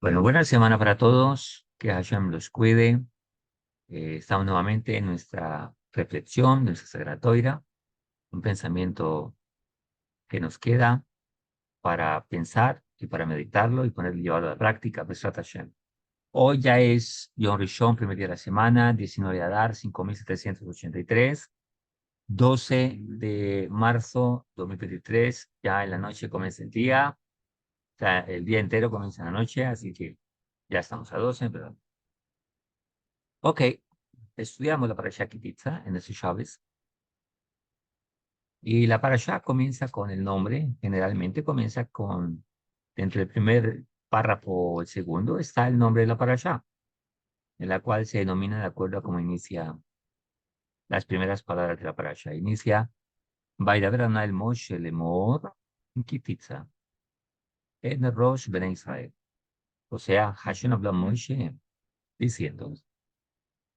Bueno, buena semana para todos. Que Hashem los cuide. Estamos nuevamente en nuestra reflexión, nuestra Sagrada Toira, un pensamiento que nos queda para pensar y para meditarlo y ponerlo llevarlo a la práctica. Besrat Hashem. Hoy ya es Yom Rishon, primer día de la semana, 19 de Adar, 5783, 12 de marzo 2023. Ya en la noche comienza el día, o sea, el día entero comienza en la noche, así que ya estamos a 12, pero ok. Estudiamos la Parashá Kititza en ese Chávez y la Parashá comienza con el nombre, generalmente comienza con, dentro del primer párrafo o el segundo, está el nombre de la Parashá, en la cual se denomina de acuerdo a cómo inicia las primeras palabras de la Parashá. Inicia, Vaidaber el Moshe Lemor Kititza, en Rosh Ben Israel. O sea, Hashem habló a Moshe diciendo,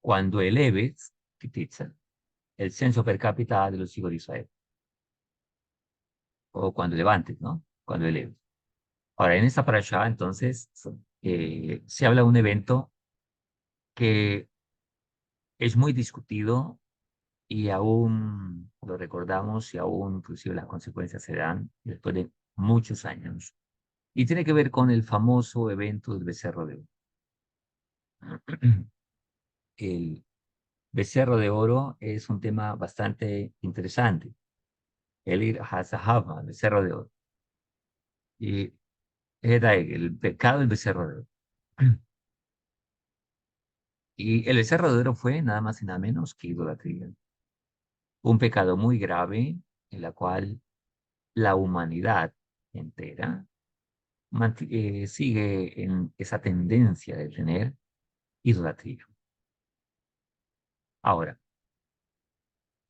cuando eleves, Kititza, el censo per cápita de los hijos de Israel. O cuando levantes, ¿no? Cuando eleves. Ahora, en esta parasha, entonces, se habla de un evento que es muy discutido y aún lo recordamos y aún inclusive las consecuencias se dan después de muchos años. Y tiene que ver con el famoso evento del becerro de oro. El becerro de oro es un tema bastante interesante. El Ir Hazahava, el becerro de oro. Y era el pecado del becerro de oro. Y el becerro de oro fue nada más y nada menos que idolatría. Un pecado muy grave en la cual la humanidad entera sigue en esa tendencia de tener idolatría. Ahora,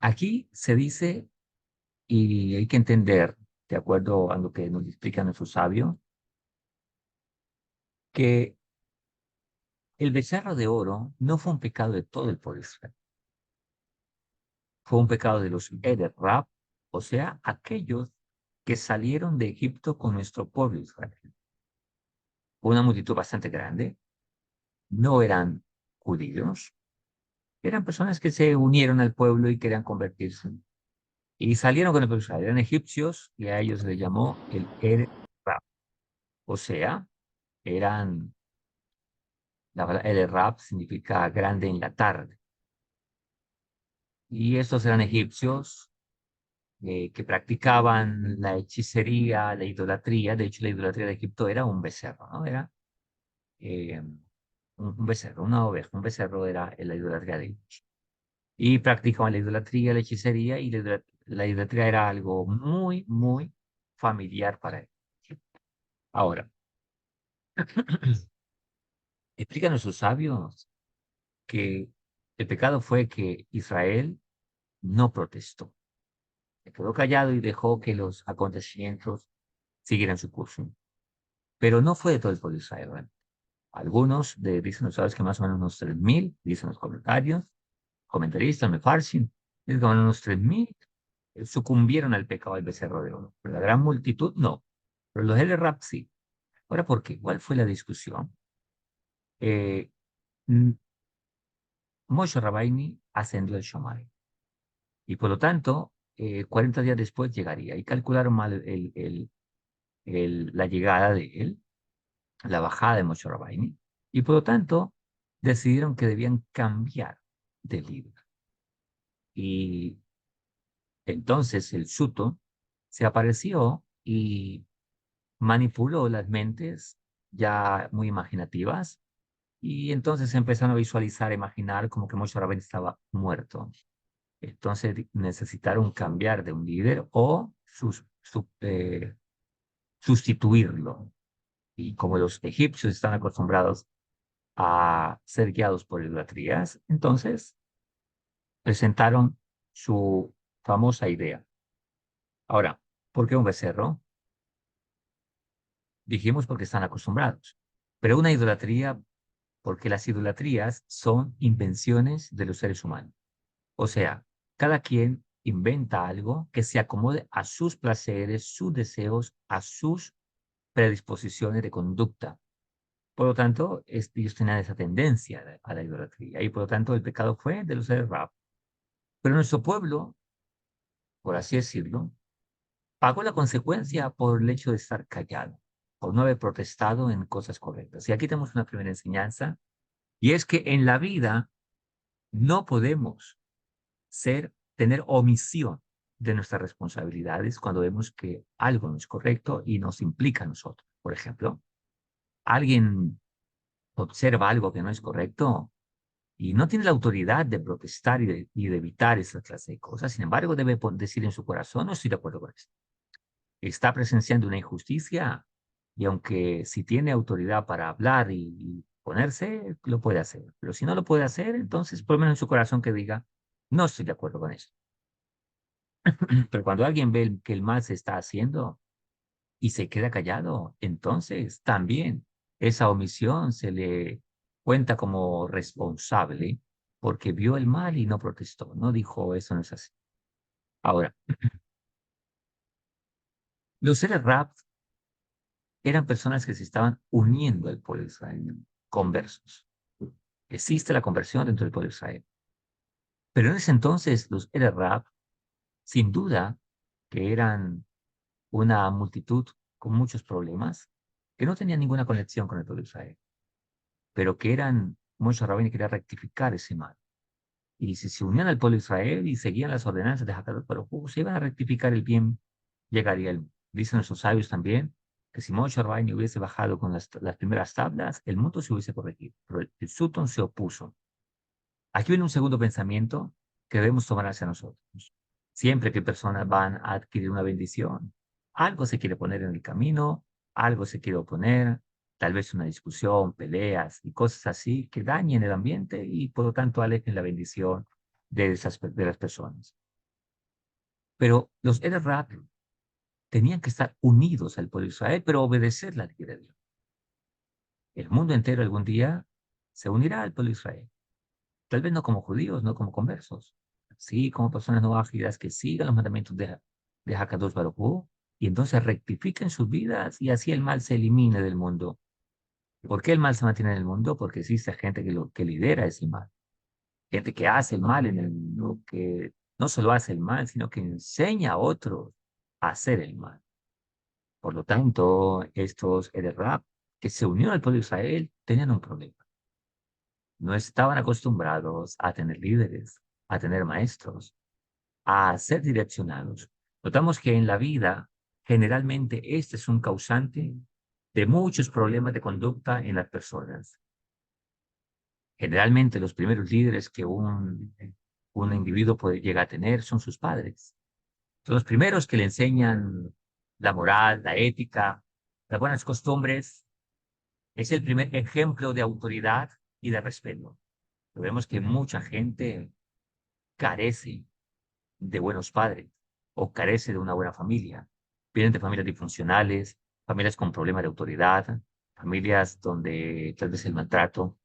aquí se dice, y hay que entender, de acuerdo a lo que nos explica nuestro sabio, que el becerro de oro no fue un pecado de todo el pueblo de Israel. Fue un pecado de los Eder Rab, o sea, aquellos que salieron de Egipto con nuestro pueblo Israel. Una multitud bastante grande, no eran judíos, eran personas que se unieron al pueblo y querían convertirse. Y salieron con el pueblo Israel, eran egipcios y a ellos se les llamó el Eder Rab. O sea, eran, la palabra Eder Rab significa grande en la tarde. Y estos eran egipcios que practicaban la hechicería, la idolatría. De hecho, la idolatría de Egipto era un becerro, ¿no? Era un becerro, una oveja, un becerro era la idolatría de ellos. Y practicaban la idolatría, la hechicería, y la idolatría era algo muy, muy familiar para él. Ahora, explican nuestros sabios que el pecado fue que Israel no protestó. Se quedó callado y dejó que los acontecimientos siguieran su curso. Pero no fue de todo el pueblo de Israel, ¿verdad? Algunos dicen los sabios que más o menos unos 3000, dicen los comentarios, comentaristas, me farsin, dicen que unos 3000 sucumbieron al pecado del becerro de oro. Pero la gran multitud no. Pero los del rap sí. Ahora, ¿por qué? ¿Cuál fue la discusión? Eh, mm, Moshe Rabbeinu ascendió al Shomai y por lo tanto, 40 días después llegaría y calcularon mal la llegada de él, la bajada de Moshe Rabbeinu, y por lo tanto decidieron que debían cambiar de líder. Y entonces el Suto se apareció y manipuló las mentes ya muy imaginativas y entonces empezaron a visualizar, a imaginar como que Moshe Rabbeinu estaba muerto. Entonces necesitaron cambiar de un líder o sustituirlo. Y como los egipcios están acostumbrados a ser guiados por idolatrías, entonces presentaron su famosa idea. Ahora, ¿por qué un becerro? Dijimos porque están acostumbrados. Pero una idolatría, porque las idolatrías son invenciones de los seres humanos. O sea, cada quien inventa algo que se acomode a sus placeres, sus deseos, a sus predisposiciones de conducta. Por lo tanto, ellos tenían esa tendencia a la idolatría y por lo tanto el pecado fue de los Rab. Pero nuestro pueblo, por así decirlo, pagó la consecuencia por el hecho de estar callado, por no haber protestado en cosas correctas. Y aquí tenemos una primera enseñanza, y es que en la vida no podemos tener omisión de nuestras responsabilidades cuando vemos que algo no es correcto y nos implica a nosotros. Por ejemplo, alguien observa algo que no es correcto y no tiene la autoridad de protestar y de evitar esa clase de cosas. Sin embargo, debe decir en su corazón, no estoy de acuerdo con esto. Está presenciando una injusticia y aunque si tiene autoridad para hablar y ponerse, lo puede hacer. Pero si no lo puede hacer, entonces por lo menos en su corazón que diga, no estoy de acuerdo con esto. Pero cuando alguien ve que el mal se está haciendo y se queda callado, entonces también esa omisión se le cuenta como responsable porque vio el mal y no protestó, no dijo eso no es así. Ahora, los seres rap eran personas que se estaban uniendo al pueblo de Israel, conversos. Existe la conversión dentro del pueblo de Israel. Pero en ese entonces los Rab, sin duda, que eran una multitud con muchos problemas, que no tenían ninguna conexión con el pueblo de Israel, pero que eran, muchos rabíes querían rectificar ese mal. Y si se unían al pueblo de Israel y seguían las ordenanzas de Hakadosh Baruj Hu, se iban a rectificar el bien, llegaría el. Dicen nuestros sabios también que si Moshe Rabbeinu hubiese bajado con las primeras tablas, el mundo se hubiese corregido, pero el Sutton se opuso. Aquí viene un segundo pensamiento que debemos tomar hacia nosotros. Siempre que personas van a adquirir una bendición, algo se quiere poner en el camino, algo se quiere oponer, tal vez una discusión, peleas y cosas así que dañen el ambiente y por lo tanto alejen la bendición de las personas. Pero los Rab tenían que estar unidos al pueblo de Israel, pero obedecer la ley de Dios. El mundo entero algún día se unirá al pueblo de Israel. Tal vez no como judíos, no como conversos, sí como personas no ágidas que sigan los mandamientos de Hakadosh Baruj Hu, y entonces rectifiquen sus vidas y así el mal se elimine del mundo. ¿Por qué el mal se mantiene en el mundo? Porque existe gente que lidera ese mal, gente que hace el mal en el mundo, que no solo hace el mal, sino que enseña a otros a hacer el mal. Por lo tanto, estos Rab que se unieron al pueblo de Israel tenían un problema. No estaban acostumbrados a tener líderes, a tener maestros, a ser direccionados. Notamos que en la vida, generalmente, este es un causante de muchos problemas de conducta en las personas. Generalmente, los primeros líderes que un individuo puede llegar a tener son sus padres. Son los primeros que le enseñan la moral, la ética, las buenas costumbres. Es el primer ejemplo de autoridad y de respeto. Vemos que mucha gente carece de buenos padres o carece de una buena familia. Vienen de familias disfuncionales, familias con problemas de autoridad, familias donde tal vez el maltrato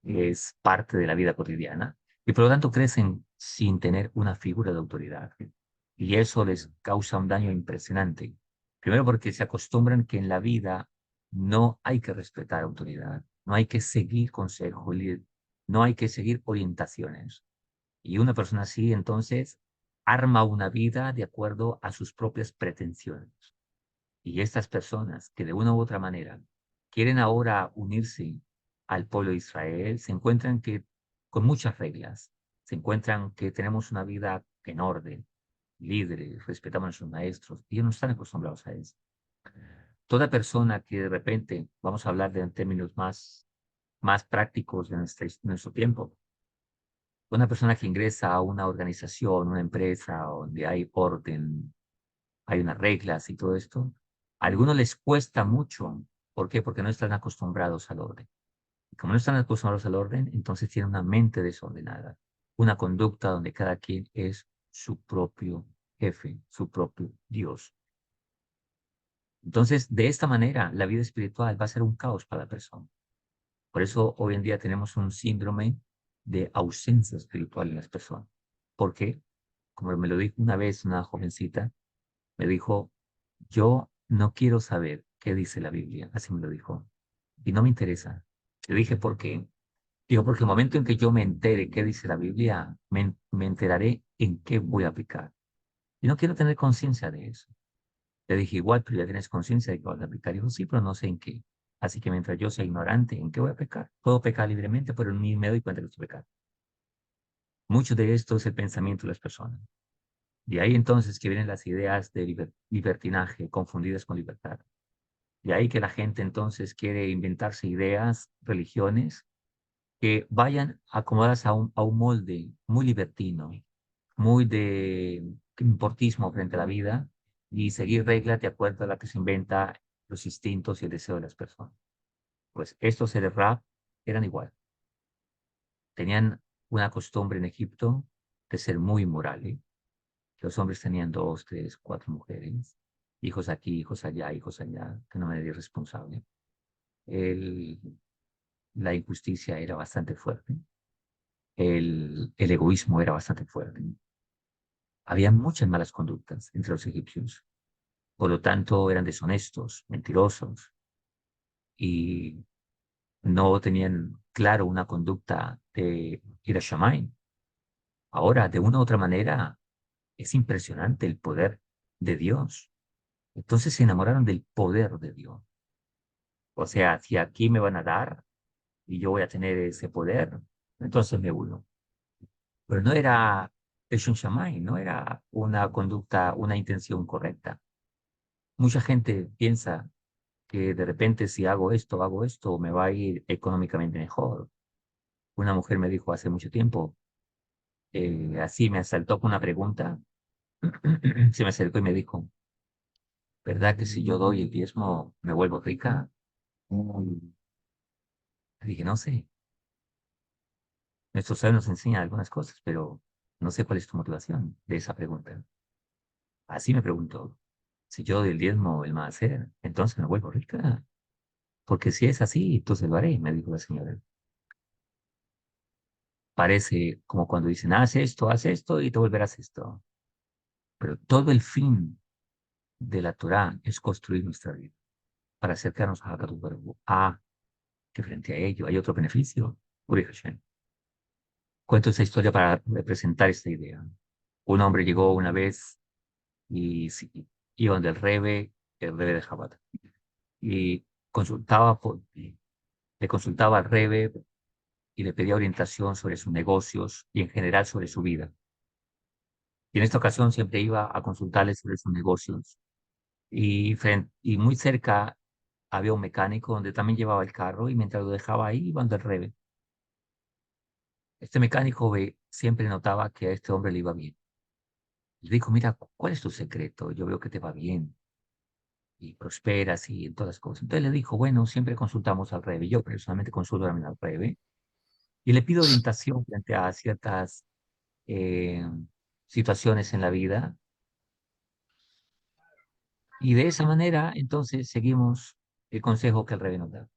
es parte de la vida cotidiana y por lo tanto crecen sin tener una figura de autoridad. Y eso les causa un daño impresionante. Primero porque se acostumbran que en la vida no hay que respetar autoridad, no hay que seguir consejos, no hay que seguir orientaciones. Y una persona así, entonces, arma una vida de acuerdo a sus propias pretensiones. Y estas personas que de una u otra manera quieren ahora unirse al pueblo de Israel, se encuentran que con muchas reglas, se encuentran que tenemos una vida en orden, líderes, respetamos a nuestros maestros, y ellos no están acostumbrados a eso. Toda persona que de repente, vamos a hablar de en términos más prácticos de nuestro tiempo, una persona que ingresa a una organización, una empresa donde hay orden, hay unas reglas y todo esto, a algunos les cuesta mucho. ¿Por qué? Porque no están acostumbrados al orden. Y como no están acostumbrados al orden, entonces tienen una mente desordenada, una conducta donde cada quien es su propio jefe, su propio Dios. Entonces, de esta manera, la vida espiritual va a ser un caos para la persona. Por eso hoy en día tenemos un síndrome de ausencia espiritual en las personas. ¿Por qué? Como me lo dijo una vez una jovencita, me dijo, yo no quiero saber qué dice la Biblia, así me lo dijo. y no me interesa. Le dije, ¿por qué? Digo, porque el momento en que yo me entere qué dice la Biblia, me enteraré en qué voy a pecar. Y no quiero tener conciencia de eso. Le dije, igual, tú ya tienes conciencia de que vas a pecar. Dijo, sí, pero no sé en qué. Así que mientras yo sea ignorante, ¿en qué voy a pecar? Puedo pecar libremente, pero ni me doy cuenta que estoy pecando. Mucho de esto es el pensamiento de las personas. De ahí entonces que vienen las ideas de libertinaje confundidas con libertad. De ahí que la gente entonces quiere inventarse ideas, religiones, que vayan acomodadas a un molde muy libertino, muy de importismo frente a la vida y seguir reglas de acuerdo a la que se inventa los instintos y el deseo de las personas. Pues estos seres rap eran igual. Tenían una costumbre en Egipto de ser muy inmorales. Los hombres tenían dos, tres, cuatro mujeres, hijos aquí, hijos allá, de una manera irresponsable. El, la injusticia era bastante fuerte. El egoísmo era bastante fuerte. Había muchas malas conductas entre los egipcios. Por lo tanto, eran deshonestos, mentirosos y no tenían claro una conducta de ir a Shammai. Ahora, de una u otra manera, es impresionante el poder de Dios. Entonces se enamoraron del poder de Dios. O sea, si aquí me van a dar y yo voy a tener ese poder, entonces me uno. Pero no era el Shun Shammai, no era una conducta, una intención correcta. Mucha gente piensa que de repente si hago esto, me va a ir económicamente mejor. Una mujer me dijo hace mucho tiempo, así me asaltó con una pregunta, se me acercó y me dijo, ¿verdad que si yo doy el diezmo me vuelvo rica? Mm. Le dije, no sé, nuestro saber nos enseña algunas cosas, pero no sé cuál es tu motivación de esa pregunta. Así me preguntó, si yo doy el diezmo el maaser, entonces me vuelvo rica. Porque si es así, entonces lo haré, me dijo la señora. Parece como cuando dicen, haz esto y te volverás esto. Pero todo el fin de la Torá es construir nuestra vida para acercarnos a Hakadosh Baruj Hu. Que frente a ello hay otro beneficio. Uri Hashem. Cuento esta historia para representar esta idea. Un hombre llegó una vez y iba donde el Rebe de Chabad, y le consultaba al Rebe y le pedía orientación sobre sus negocios y en general sobre su vida. Y en esta ocasión siempre iba a consultarle sobre sus negocios. Y muy cerca había un mecánico donde también llevaba el carro y mientras lo dejaba ahí, iba donde el Rebe. Este mecánico siempre notaba que a este hombre le iba bien. Le dijo, mira, ¿cuál es tu secreto? Yo veo que te va bien y prosperas y en todas las cosas. Entonces le dijo, bueno, siempre consultamos al Rebe. Yo personalmente consulto también al Rebe y le pido orientación frente a ciertas eh, situaciones en la vida. Y de esa manera, entonces, seguimos el consejo que el Rebe nos da.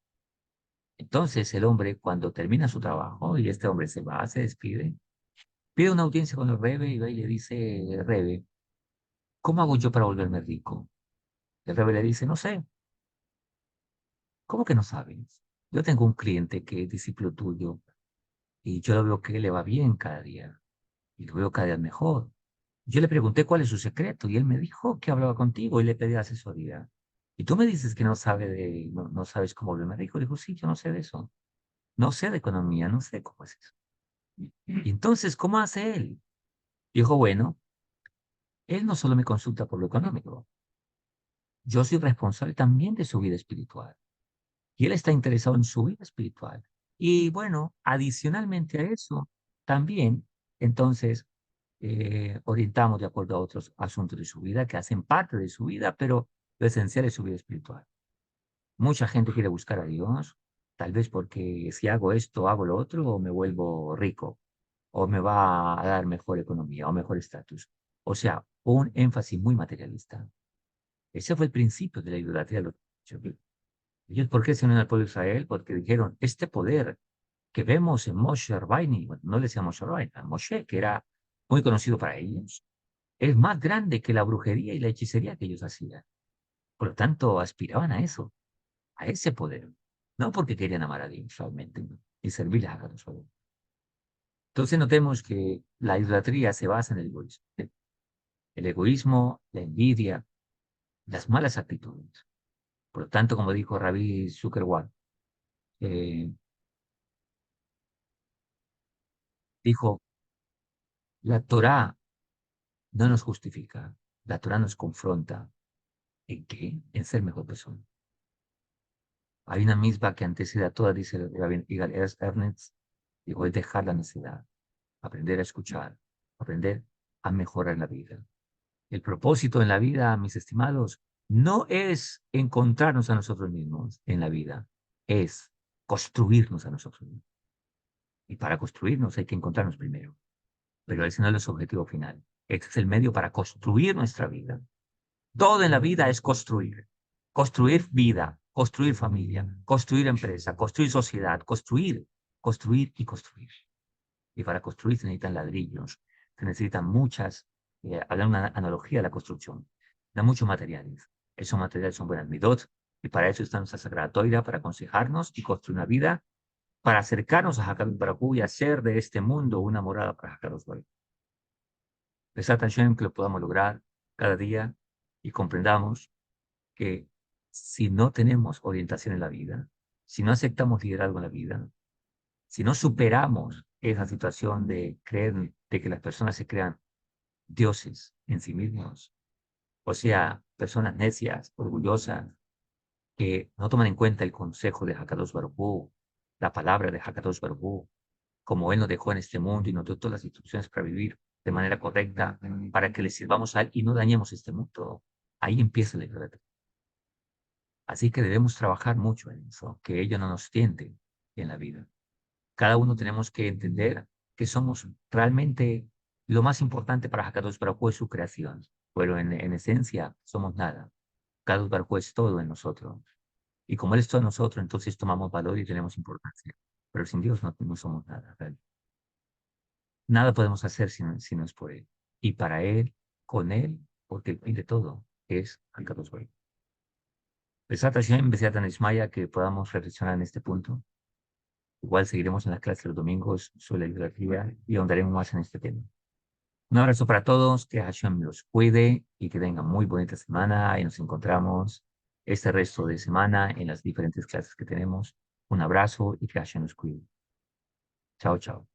Entonces, el hombre, cuando termina su trabajo y este hombre se va, se despide, pide una audiencia con el Rebe y va y le dice, Rebe, ¿cómo hago yo para volverme rico? El Rebe le dice, no sé. ¿Cómo que no sabes? Yo tengo un cliente que es discípulo tuyo y yo lo veo que le va bien cada día y lo veo cada día mejor. Yo le pregunté cuál es su secreto y él me dijo que hablaba contigo y le pedí asesoría. Y tú me dices que no sabes cómo volverme rico. Dijo, sí, yo no sé de eso. No sé de economía, no sé cómo es eso. Y entonces, ¿cómo hace él? Dijo, bueno, él no solo me consulta por lo económico, yo soy responsable también de su vida espiritual. Y él está interesado en su vida espiritual. Y bueno, adicionalmente a eso, también, entonces, orientamos de acuerdo a otros asuntos de su vida que hacen parte de su vida, pero lo esencial es su vida espiritual. Mucha gente quiere buscar a Dios, tal vez porque si hago esto, hago lo otro, o me vuelvo rico, o me va a dar mejor economía o mejor estatus. O sea, un énfasis muy materialista. Ese fue el principio de la idolatría de los egipcios. ¿Ellos por qué se unen al pueblo de Israel? Porque dijeron, este poder que vemos en Moshe Rabbeinu, bueno, no le decíamos Moshe Rabbeinu, a Moshe, que era muy conocido para ellos, es más grande que la brujería y la hechicería que ellos hacían. Por lo tanto, aspiraban a eso, a ese poder. no porque querían amar a Dios realmente, ¿no? Y servirle a Dios. Entonces notemos que la idolatría se basa en el egoísmo. El egoísmo, la envidia, las malas actitudes. Por lo tanto, como dijo Rabbi Zuckerberg, eh, dijo, la Torá no nos justifica, la Torá nos confronta. ¿En qué? En ser mejor persona. Hay una misma que antecede a todas, dice el Rabbi Igal Ernest, dijo, es dejar la necesidad, aprender a escuchar, aprender a mejorar la vida. El propósito en la vida, mis estimados, no es encontrarnos a nosotros mismos en la vida, es construirnos a nosotros mismos. Y para construirnos hay que encontrarnos primero. Pero ese no es el objetivo final. Ese es el medio para construir nuestra vida. Todo en la vida es construir. Construir vida, construir familia, construir empresa, construir sociedad, construir, construir y construir. Y para construir se necesitan ladrillos, se necesitan muchas, hagan una analogía a la construcción, da muchos materiales. Esos materiales son buenas midot, y para eso está nuestra Sagrada Toira, para aconsejarnos y construir una vida, para acercarnos a Hakadosh Baruj Hu y hacer de este mundo una morada para Hakadosh Baruj Hu. Besat Hashem, que lo podamos lograr cada día y comprendamos que si no tenemos orientación en la vida, si no aceptamos liderazgo en la vida, si no superamos esa situación de creer, de que las personas se crean dioses en sí mismos, o sea, personas necias, orgullosas, que no toman en cuenta el consejo de Hakadosh Baruj Hu, la palabra de Hakadosh Baruj Hu, como Él nos dejó en este mundo y nos dio todas las instrucciones para vivir de manera correcta, para que le sirvamos a Él y no dañemos este mundo. Ahí empieza la idolatría. Así que debemos trabajar mucho en eso, que ello no nos tiente en la vida. Cada uno tenemos que entender que somos realmente lo más importante para Hakadosh Baruj Hu es su creación, pero en esencia somos nada. Hakadosh Baruj Hu es todo en nosotros. Y como Él es todo en nosotros, entonces tomamos valor y tenemos importancia. Pero sin Dios no somos nada. Nada podemos hacer si no es por Él. Y para Él, con Él, porque el fin de todo es Hakadosh Baruj Hu. Besat Hashem, Besat Ismaya, que podamos reflexionar en este punto. Igual seguiremos en las clases los domingos sobre la bibliografía y ahondaremos más en este tema. Un abrazo para todos, que Hashem los cuide y que tengan muy bonita semana y nos encontramos este resto de semana en las diferentes clases que tenemos. Un abrazo y que Hashem los cuide. Chao, chao.